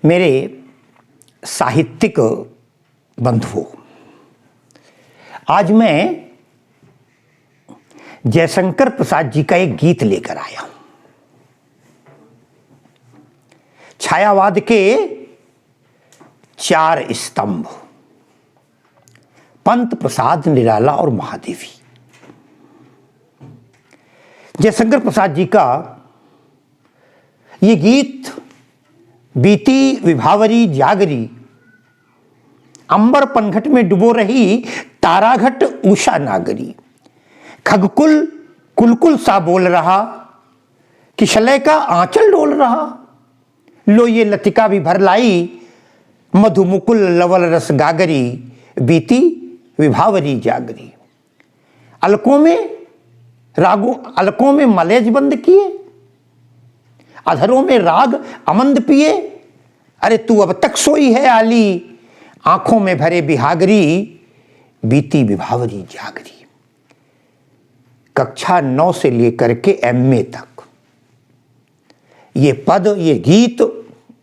मेरे साहित्यिक बंधुओं, आज मैं जयशंकर प्रसाद जी का एक गीत लेकर आया हूं। छायावाद के 4 स्तंभ, पंत, प्रसाद, निराला और महादेवी। जयशंकर प्रसाद जी का ये गीत बीती विभावरी जागरी, अंबर पनघट में डुबो रही ताराघट उषा नागरी, खगकुल कुलकुल सा बोल रहा, किशलय का आंचल डोल रहा, लो ये लतिका भी भर लाई, मधुमुकुल लवल रस गागरी, बीती विभावरी जागरी। अलकों में मलेज बंद किए, अधरों में राग अमंद पिए, अरे तू अब तक सोई है आली, आंखों में भरे बिहागरी, बीती विभावरी जागरी। कक्षा 9 से लेकर के MA तक ये पद, ये गीत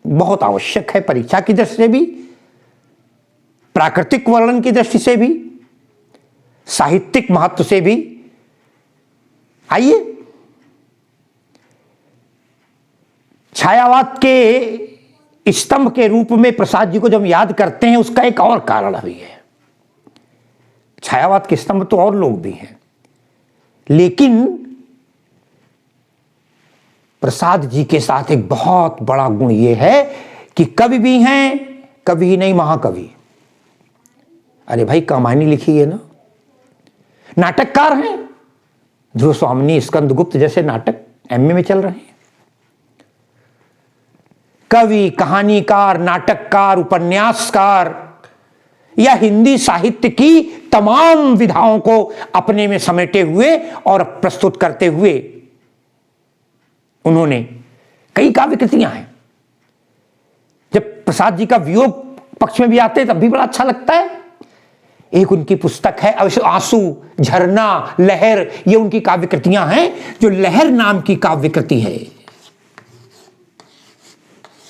बहुत आवश्यक है, परीक्षा की दृष्टि से भी, प्राकृतिक वर्णन की दृष्टि से भी, साहित्यिक महत्व से भी। आइए, छायावाद के स्तंभ के रूप में प्रसाद जी को जब याद करते हैं, उसका एक और कारण भी है। छायावाद के स्तंभ तो और लोग भी हैं, लेकिन प्रसाद जी के साथ एक बहुत बड़ा गुण यह है कि कवि भी हैं, कवि ही नहीं महाकवि। अरे भाई, कहानी लिखी है ना, नाटककार हैं, ध्रुव स्वामिनी, स्कंदगुप्त जैसे नाटक MA में चल रहे हैं। कवि, कहानीकार, नाटककार, उपन्यासकार या हिंदी साहित्य की तमाम विधाओं को अपने में समेटे हुए और प्रस्तुत करते हुए उन्होंने कई काव्य कृतियां हैं। जब प्रसाद जी का वियोग पक्ष में भी आते हैं तब भी बड़ा अच्छा लगता है। एक उनकी पुस्तक है आंसू, झरना, लहर, ये उनकी काव्य कृतियां हैं। जो लहर नाम की काव्य कृति है,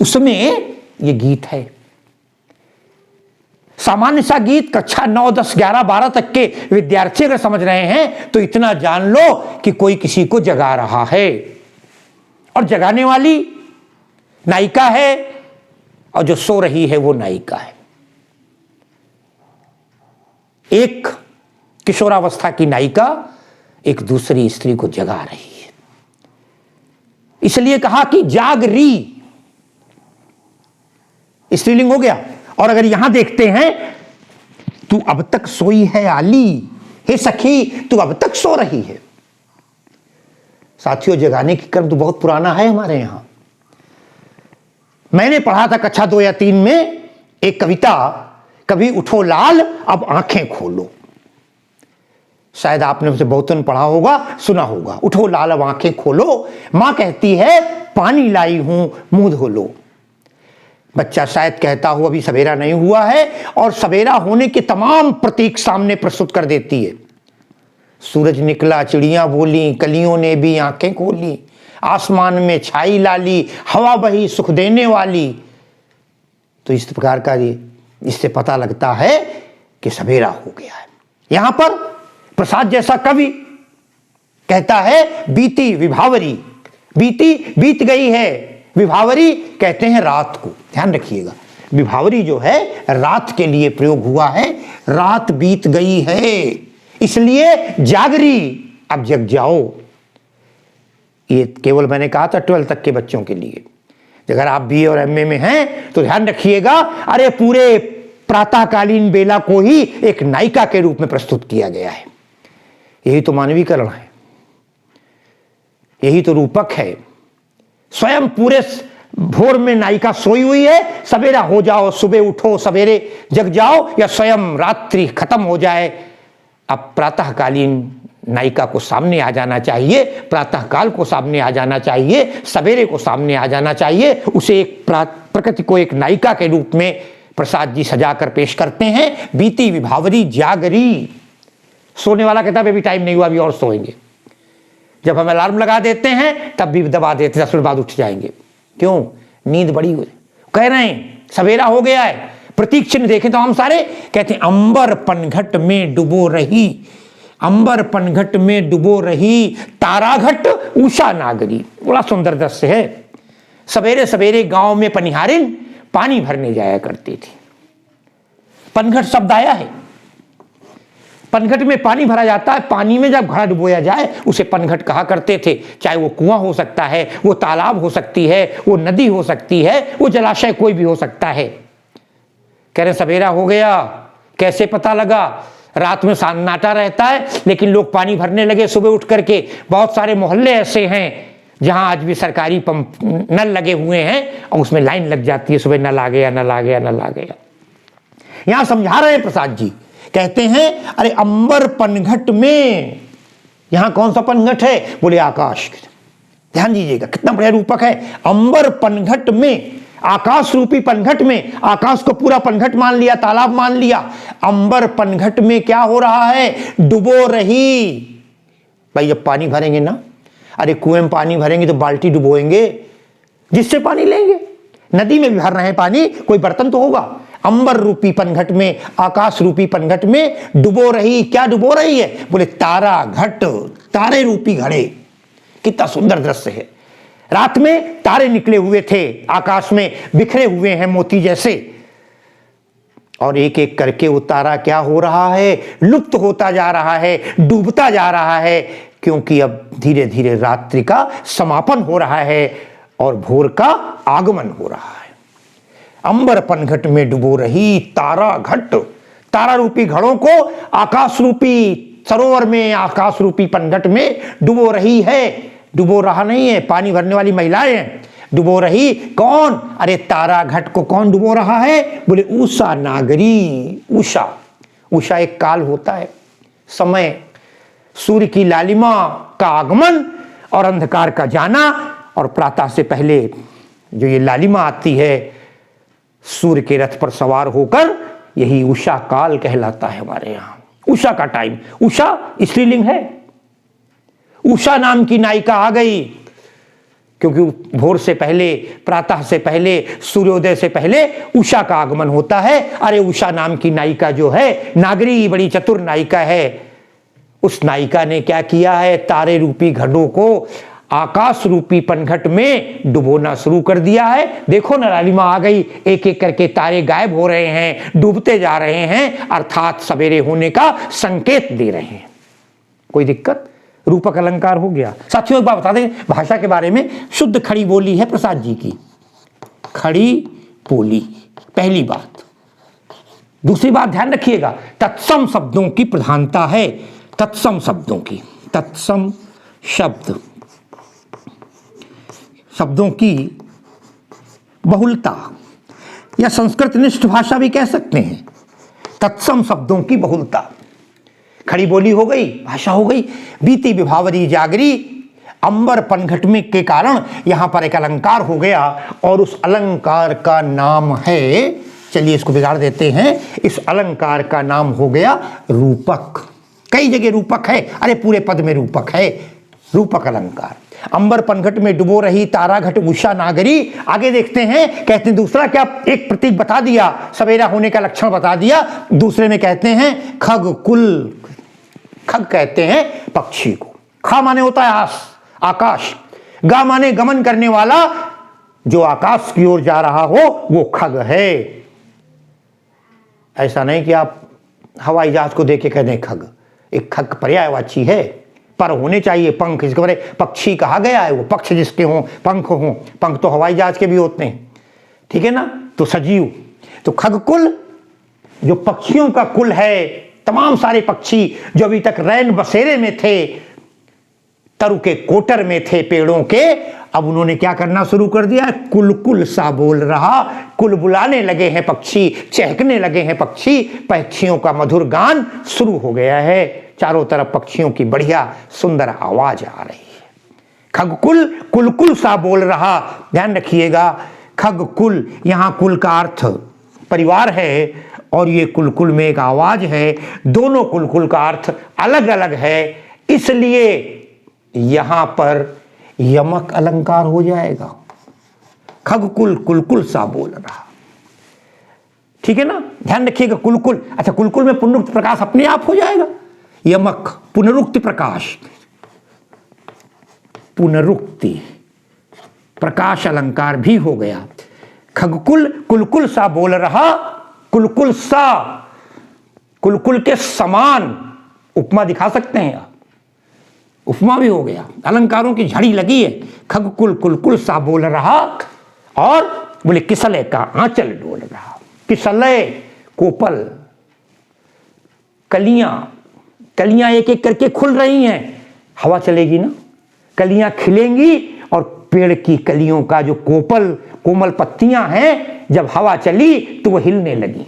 उसमें ये गीत है। सामान्य सा गीत कक्षा 9, 10, 11, 12 तक के विद्यार्थी अगर समझ रहे हैं तो इतना जान लो कि कोई किसी को जगा रहा है, और जगाने वाली नायिका है, और जो सो रही है वो नायिका है। एक किशोरावस्था की नायिका एक दूसरी स्त्री को जगा रही है, इसलिए कहा कि जागरी, स्त्रीलिंग हो गया। और अगर यहां देखते हैं, तू अब तक सोई है आली, हे सखी तू अब तक सो रही है। साथियों, जगाने की क्रम तो बहुत पुराना है हमारे यहां। मैंने पढ़ा था कक्षा 2 या 3 में एक कविता, कभी उठो लाल अब आंखें खोलो। शायद आपने उसे बहुतन पढ़ा होगा, सुना होगा। उठो लाल अब आंखें खोलो, मां कहती है पानी लाई हूं मुंह धो लो। बच्चा शायद कहता हो अभी सवेरा नहीं हुआ है, और सवेरा होने के तमाम प्रतीक सामने प्रस्तुत कर देती है। सूरज निकला, चिड़ियां बोली, कलियों ने भी आंखें खोली, आसमान में छाई लाली, हवा बही सुख देने वाली। तो इस प्रकार का ये, इससे पता लगता है कि सवेरा हो गया है। यहां पर प्रसाद जैसा कवि कहता है बीती विभावरी, बीत गई है। विभावरी कहते हैं रात को, ध्यान रखिएगा। विभावरी जो है रात के लिए प्रयोग हुआ है। रात बीत गई है, इसलिए जागरी, अब जग जाओ। ये केवल मैंने कहा था 12 तक के बच्चों के लिए। अगर आप BA और MA में हैं तो ध्यान रखिएगा। अरे पूरे प्रातःकालीन बेला को ही एक नायिका के रूप में प्रस्तुत किया गया है। यही तो मानवीकरण है, यही तो रूपक है। स्वयं पूरे भोर में नायिका सोई हुई है, सवेरा हो जाओ, सुबह उठो, सवेरे जग जाओ, या स्वयं रात्रि खत्म हो जाए। अब प्रातःकालीन नायिका को सामने आ जाना चाहिए, प्रातःकाल को सामने आ जाना चाहिए, सवेरे को सामने आ जाना चाहिए। उसे एक प्रकृति को एक नायिका के रूप में प्रसाद जी सजाकर पेश करते हैं। बीती विभावरी जागरी। सोने वाला कहता है अभी टाइम नहीं हुआ, अभी और सोएंगे। जब हम अलार्म लगा देते हैं तब भी दबा देते हैं, 10 मिनट बाद उठ जाएंगे। क्यों? नींद बड़ी हुई। कह रहे हैं सवेरा हो गया है। प्रतीक चिन्ह देखें तो हम सारे कहते हैं अंबर पनघट में डुबो रही, अंबर पनघट में डुबो रही ताराघट उषा नागरी। बड़ा सुंदर दृश्य है। सवेरे सवेरे गांव में पनिहारिन पानी भरने जाया करती थी। पनघट शब्द आया है, पनघट में पानी भरा जाता है। पानी में जब घड़ा डुबोया जाए उसे पनघट कहा करते थे। चाहे वो कुआं हो सकता है, वो तालाब हो सकती है, वो नदी हो सकती है, वो जलाशय कोई भी हो सकता है। कह रहे सवेरा हो गया, कैसे पता लगा? रात में सन्नाटा रहता है लेकिन लोग पानी भरने लगे सुबह उठ करके। बहुत सारे मोहल्ले ऐसे हैं जहां आज भी सरकारी पंप नल लगे हुए हैं और उसमें लाइन लग जाती है, सुबह नल आ गया, नल आ गया, नल आ गया। यहां समझा रहे हैं प्रसाद जी, कहते हैं अरे अंबर पनघट में, यहां कौन सा पनघट है? बोले आकाश। ध्यान दीजिएगा कितना बढ़िया रूपक है। अंबर पनघट में, आकाश रूपी पनघट में, आकाश को पूरा पनघट मान लिया, तालाब मान लिया। अंबर पनघट में क्या हो रहा है? डुबो रही। भाई जब पानी भरेंगे ना, अरे कुएं में पानी भरेंगे तो बाल्टी डुबोएंगे, जिससे पानी लेंगे। नदी में भी भर रहे हैं पानी, कोई बर्तन तो होगा। अंबर रूपी पनघट में, आकाश रूपी पनघट में डुबो रही। क्या डुबो रही है? बोले तारा घट, तारे रूपी घड़े। कितना सुंदर दृश्य है। रात में तारे निकले हुए थे आकाश में, बिखरे हुए हैं मोती जैसे, और एक एक करके वो तारा क्या हो रहा है? लुप्त होता जा रहा है, डूबता जा रहा है, क्योंकि अब धीरे धीरे रात्रि का समापन हो रहा है और भोर का आगमन हो रहा है। अंबर पनघट में डुबो रही तारा घट, तारा रूपी घड़ों को आकाश रूपी सरोवर में, आकाश रूपी पनघट में डुबो रही है। डुबो रहा नहीं है, पानी भरने वाली महिलाएं हैं। डुबो रही कौन? अरे तारा घट को कौन डुबो रहा है? बोले उषा नागरी। उषा, उषा एक काल होता है, समय, सूर्य की लालिमा का आगमन और अंधकार का जाना, और प्रातः से पहले जो ये लालिमा आती है सूर्य के रथ पर सवार होकर, यही उषा काल कहलाता है हमारे यहां। उषा का टाइम, उषा स्त्रीलिंग है। उषा नाम की नायिका आ गई, क्योंकि भोर से पहले, प्रातः से पहले, सूर्योदय से पहले उषा का आगमन होता है। अरे उषा नाम की नायिका जो है, नागरी, बड़ी चतुर नायिका है। उस नायिका ने क्या किया है? तारे रूपी घड़ों को आकाश रूपी पनघट में डुबोना शुरू कर दिया है। देखो ना, लालिमा आ गई, एक एक करके तारे गायब हो रहे हैं, डूबते जा रहे हैं, अर्थात सवेरे होने का संकेत दे रहे हैं। कोई दिक्कत? रूपक अलंकार हो गया। साथियों एक बात बता दें भाषा के बारे में, शुद्ध खड़ी बोली है प्रसाद जी की, खड़ी बोली, पहली बात। दूसरी बात ध्यान रखिएगा, तत्सम शब्दों की प्रधानता है। तत्सम शब्दों की, तत्सम शब्द, शब्दों की बहुलता, या संस्कृत निष्ठ भाषा भी कह सकते हैं। तत्सम शब्दों की बहुलता, खड़ी बोली हो गई, भाषा हो गई। बीती विभावरी जागरी, अंबर पनघट में के कारण यहां पर एक अलंकार हो गया, और उस अलंकार का नाम है, चलिए इसको बिगाड़ देते हैं, इस अलंकार का नाम हो गया रूपक। कई जगह रूपक है, अरे पूरे पद में रूपक है, रूपक अलंकार। अंबर पनघट में डुबो रही तारा घट उषा नागरी। आगे देखते हैं, कहते हैं दूसरा क्या? एक प्रतीक बता दिया, सवेरा होने का लक्षण बता दिया। दूसरे में कहते हैं खग कुल। खग कहते हैं पक्षी को। खा माने होता है आकाश, गा माने गमन करने वाला, जो आकाश की ओर जा रहा हो वो खग है। ऐसा नहीं कि आप हवाई जहाज को देख के कहते हैं खग। एक खग पर्यायवाची है, पर होने चाहिए पंख, इसके बारे पक्षी कहा गया है। वो पक्ष जिसके हों, पंख हों, पंख तो हवाई जहाज के भी होते हैं, ठीक है ना। तो सजीव, तो खगकुल जो पक्षियों का कुल है, तमाम सारे पक्षी जो अभी तक रैन बसेरे में थे, तरु के कोटर में थे पेड़ों के, अब उन्होंने क्या करना शुरू कर दिया? कुल कुल सा बोल रहा, कुल बुलाने लगे हैं पक्षी, चहकने लगे हैं पक्षी, पक्षियों का मधुर गान शुरू हो गया है। चारों तरफ पक्षियों की बढ़िया सुंदर आवाज आ रही है। खगकुल कुलकुल सा बोल रहा। ध्यान रखिएगा, खगकुल, यहां कुल का अर्थ परिवार है, और ये कुलकुल में एक आवाज है। दोनों कुलकुल का अर्थ अलग अलग है, इसलिए यहां पर यमक अलंकार हो जाएगा। खगकुल कुलकुल सा बोल रहा। ठीक है ना, ध्यान रखिएगा कुलकुल। अच्छा, कुलकुल में पुनरुक्त प्रकाश अपने आप हो जाएगा। यमक पुनरुक्ति प्रकाश, पुनरुक्ति प्रकाश अलंकार भी हो गया। खगकुल कुलकुल सा बोल रहा, कुलकुल सा, कुलकुल के समान उपमा दिखा सकते हैं आप, उपमा भी हो गया। अलंकारों की झड़ी लगी है। खगकुल कुलकुल सा बोल रहा, और बोले किसलय का आंचल डोल रहा। किसलय कोपल, कलियां, कलियां एक एक करके खुल रही हैं। हवा चलेगी ना, कलियां खिलेंगी, और पेड़ की कलियों का जो कोपल कोमल पत्तियां हैं, जब हवा चली तो वो हिलने लगी।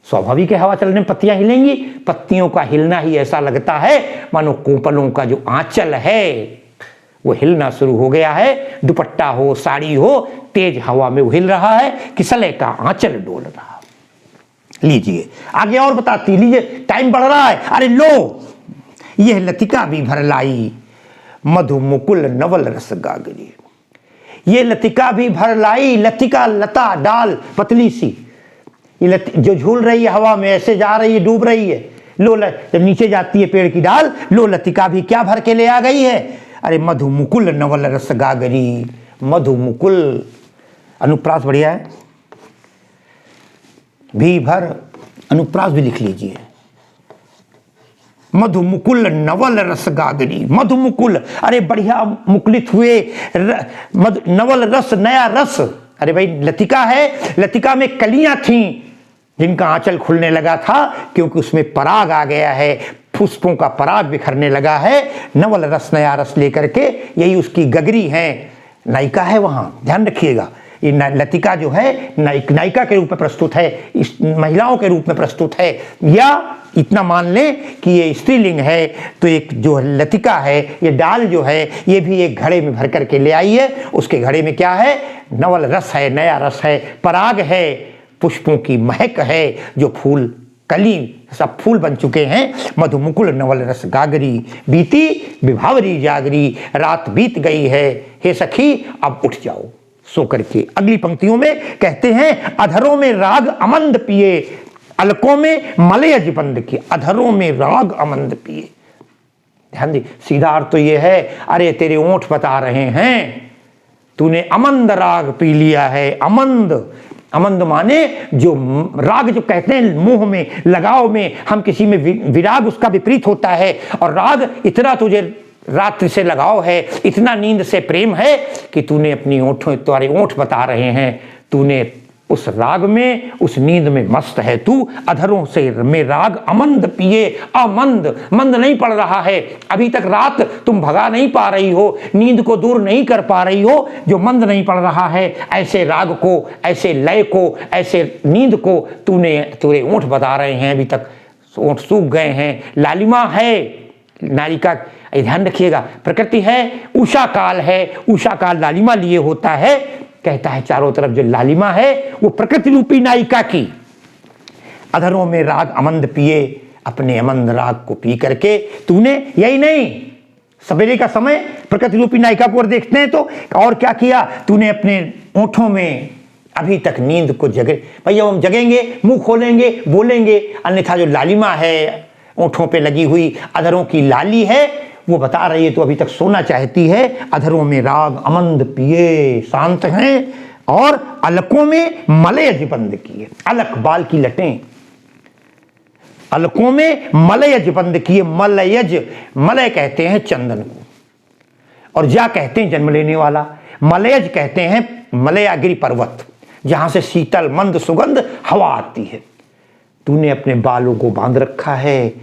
स्वाभाविक है, हवा चलने में पत्तियां हिलेंगी। पत्तियों का हिलना ही ऐसा लगता है मानो कोपलों का जो आंचल है वो हिलना शुरू हो गया है। दुपट्टा हो, साड़ी हो, तेज हवा में वो हिल रहा है। किसले का आंचल डोल रहा। लीजिए आगे और बताती, लीजिए टाइम बढ़ रहा है। अरे लो, यह लतिका भी भर लाई, मधु मुकुल नवल रस गागरी। ये लतिका भी भर लाई, लतिका लता डाल पतली सी, ये जो झूल रही है हवा में, ऐसे जा रही है, डूब रही है। लो जब नीचे जाती है पेड़ की डाल, लो लतिका भी क्या भर के ले आ गई है। अरे मधु मुकुल नवल रस गागरी। मधु मुकुल अनुप्रास बढ़िया है, भी भर अनुप्रास भी लिख लीजिए। मधु मुकुल नवल रस गागरी। मधु मुकुल, अरे बढ़िया मुकुलित हुए नवल रस, नया रस। अरे भाई लतिका है, लतिका में कलियां थीं जिनका आंचल खुलने लगा था, क्योंकि उसमें पराग आ गया है, पुष्पों का पराग बिखरने लगा है। नवल रस, नया रस लेकर के, यही उसकी गगरी है, नायिका है वहां। ध्यान रखिएगा, ये लतिका जो है नायिका के रूप में प्रस्तुत है, इस महिलाओं के रूप में प्रस्तुत है। या इतना मान लें कि ये स्त्रीलिंग है, तो एक जो लतिका है, ये डाल जो है, ये भी एक घड़े में भर करके ले आई है। उसके घड़े में क्या है, नवल रस है, नया रस है, पराग है, पुष्पों की महक है, जो फूल कली सब फूल बन चुके हैं। मधु मुकुल नवल रस गागरी, बीती विभावरी जागरी। रात बीत गई है, हे सखी अब उठ जाओ सो करके। अगली पंक्तियों में कहते हैं, अधरों में राग अमंद पिए, अलकों में मलयज बंद किए। अधरों में राग अमंद पिए, ध्यान दी, सीधा अर्थ तो ये है, अरे तेरे ओंठ बता रहे हैं तूने अमंद राग पी लिया है। अमंद, अमंद माने जो राग, जो कहते हैं मुंह में, लगाव में, हम किसी में विराग, उसका विपरीत होता है। और राग, इतना तुझे रात्रि से लगाव है, इतना नींद से प्रेम है कि तूने अपनी ओंठों, तुम्हारे ओंठ बता रहे हैं, तूने उस राग में, उस नींद में मस्त है तू। अधरों से में राग अमंद पिए। अमंद, मंद नहीं पड़ रहा है, अभी तक रात तुम भगा नहीं पा रही हो, नींद को दूर नहीं कर पा रही हो, जो मंद नहीं पड़ रहा है, ऐसे राग को, ऐसे लय को, ऐसे नींद को तुझे ओंठ बता रहे हैं, अभी तक ओंठ सूख गए हैं। लालिमा है नारी का, ध्यान रखिएगा, प्रकृति है, उषा काल है, उषा काल लालिमा लिए होता है। कहता है चारों तरफ जो लालिमा है वो प्रकृति रूपी नायिका की। अधरों में राग अमंद पिए, अपने अमंद राग को पी करके तूने, यही नहीं, सवेरे का समय प्रकृति रूपी नायिका को और देखते हैं तो और क्या किया तूने, अपने ओंठों में अभी तक नींद को जगे। भाई जब हम जगेंगे, मुंह खोलेंगे, बोलेंगे, अन्यथा जो लालिमा है ओंठों पे लगी हुई, अधरों की लाली है, वो बता रही है तो अभी तक सोना चाहती है। अधरों में राग अमंद पिए, शांत हैं, और अलकों में मलयज बंद किए। अलक, बाल की लटें, अलकों में मलयज बंद किए। मलयज, मलय कहते हैं चंदन को, और जा कहते हैं जन्म लेने वाला। मलयज कहते हैं मलयागिरी पर्वत, जहां से शीतल मंद सुगंध हवा आती है। तूने अपने बालों को बांध रखा है,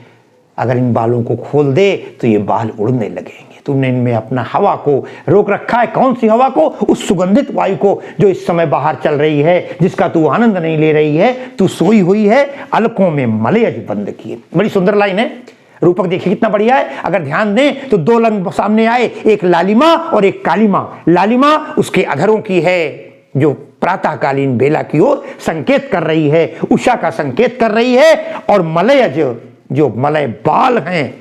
अगर इन बालों को खोल दे तो ये बाल उड़ने लगेंगे। तूने इनमें अपना हवा को रोक रखा है। कौन सी हवा को? उस सुगंधित वायु को जो इस समय बाहर चल रही है, जिसका तू आनंद नहीं ले रही है, तू सोई हुई है। अलकों में मलयज बंद किए। बड़ी सुंदर लाइन है, रूपक देखिए कितना बढ़िया है। अगर ध्यान दें तो दो रंग सामने आए, एक लालिमा और एक कालिमा। लालिमा उसके अधरों की है, जो प्रातःकालीन बेला की ओर संकेत कर रही है, उषा का संकेत कर रही है। और मलयज, जो मलय बाल हैं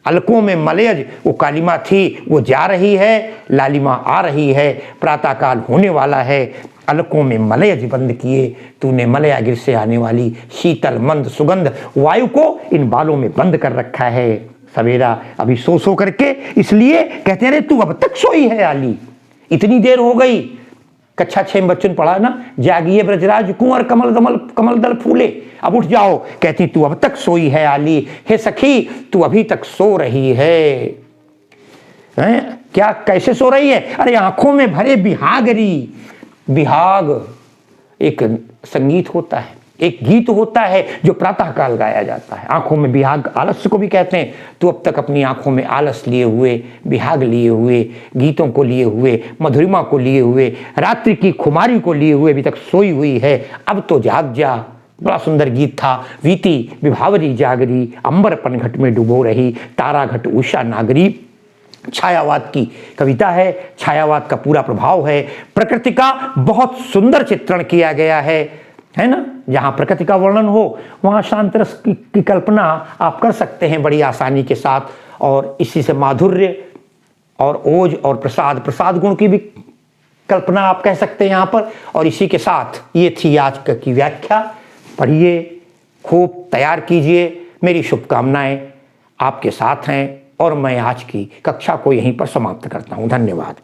अलकों में मलयज वो कालिमा थी, वो जा रही है, लालिमा आ रही है, प्रातःकाल होने वाला है। अलकों में मलयज बंद किए तूने, मलयागिर से आने वाली शीतल मंद सुगंध वायु को इन बालों में बंद कर रखा है। सवेरा अभी सो करके, इसलिए कहते रहे तू अब तक सोई है आली, इतनी देर हो गई। कक्षा 6 में बच्चों ने पढ़ा ना, जागिए ब्रजराज कुंवर कमल दल फूले, अब उठ जाओ। कहती तू अब तक सोई है आली, हे सखी तू अभी तक सो रही है। क्या कैसे सो रही है? अरे आंखों में भरे बिहागरी। बिहाग एक संगीत होता है, एक गीत होता है जो प्रातःकाल गाया जाता है। आंखों में बिहाग आलस्य को भी कहते हैं। तो अब तक अपनी आंखों में आलस लिए हुए, बिहाग लिए हुए, गीतों को लिए हुए, मधुरिमा को लिए हुए, रात्रि की खुमारी को लिए हुए अभी तक सोई हुई है। अब तो जाग जा। बड़ा सुंदर गीत था। वीती विभावरी जागरी, अंबर पनघट में डुबो रही, तारा घट उषा नागरी। छायावाद की कविता है, छायावाद का पूरा प्रभाव है। प्रकृति का बहुत सुंदर चित्रण किया गया है ना। जहां प्रकृति का वर्णन हो वहां शांत रस की कल्पना आप कर सकते हैं बड़ी आसानी के साथ। और इसी से माधुर्य और ओज और प्रसाद गुण की भी कल्पना आप कह सकते हैं यहां पर। और इसी के साथ ये थी आज की व्याख्या। पढ़िए, खूब तैयार कीजिए। मेरी शुभकामनाएं आपके साथ हैं और मैं आज की कक्षा को यहीं पर समाप्त करता हूं। धन्यवाद।